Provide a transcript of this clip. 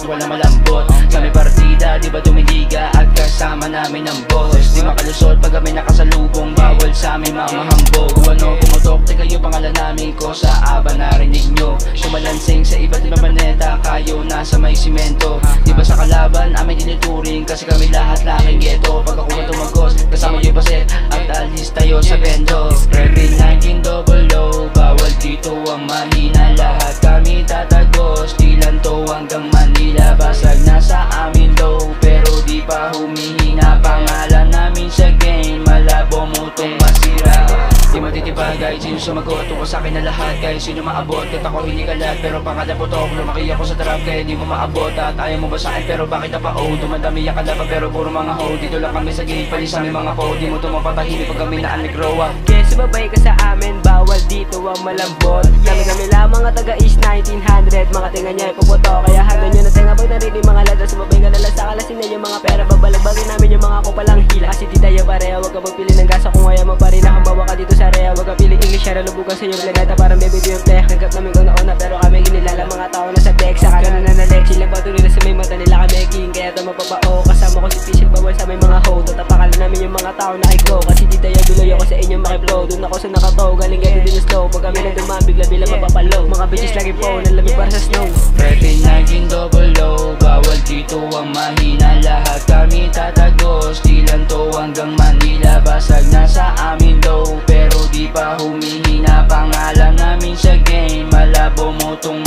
wala malambot. Sa may partida, di ba tumiliga at kasama namin ang boss. Di makalusot pag kami nakasalubong, bawal sa amin mamahambog. Kung ano pumutok, di kayo pangalan namin ko sa aba narinig nyo. Sumalansing sa iba't ibang planeta, kayo nasa may simento. Di ba sa kalaban, amin dinituring kasi kami lahat laking ghetto. Pag ako tumagos, kasama yung baset at alis tayo sa bendo. Rebel 1900, bawal dito ang mahina. Lahat kami tatagos, Dilanto hanggang Manila. Basag na sa amin low, pero di pa humihina. Pangalan namin sa game, malabo mo tong masira. Di matitipag kahit sino sumagot, tuko sa akin na lahat kahit sino maabot. Kahit ako hindi kalat, pero pangalapotok. Lumaki ako sa trap kaya di mo maabot. At ayaw mo ba sa akin, pero bakit napao? Dumadami ang kalaban pero puro mga hoe. Dito lang kami sa gate, palis sa aming mga po. Di mo tumapatahimik pag kami na anigrowa. Kaya sumabay ka sa amin, bawal dito ang malambot. Kami lang mga taga East 1900, mga tinga niya ipuputo. Kaya hanggang nyo na tinga pag narinig mga lada. Sumabay ka nalang sa kalasin na yung mga pera. Babalagbagin namin yung mga kupalang hila. Kasi di tayo pareha, wag ka magpili ng gasa. Kung ayaw mo pa rin nakambawa ka dito sa area. Wag ka pili English, share lubugan sa iyong planeta. Parang baby yung play. Nagkap namin kung nauna pero kami ginilala. Mga tao na sa deck, saka na nanalik. Sila patuloy na sa may mata nila kami king. Kaya ito mapapao, kasama ko si Pisil. Bawal sa may mga hoe. Tatapakan namin yung mga tao na i-go. Kasi di tayo biloy ako sa inyong makiplow. Doon ako sa nakataw, galing gabi din slow. Pag kami na dumaan, bigla bilang mapapalaw. Mga bitches lagi po, nalamig para sa snow. Rebel 1900, bawal dito ang mahina. Lahat kami tatagos, Dilanto hanggang Manila. Basag na sa amin low, pero di pa humihina. Pangalan namin sa game, malabo mo tong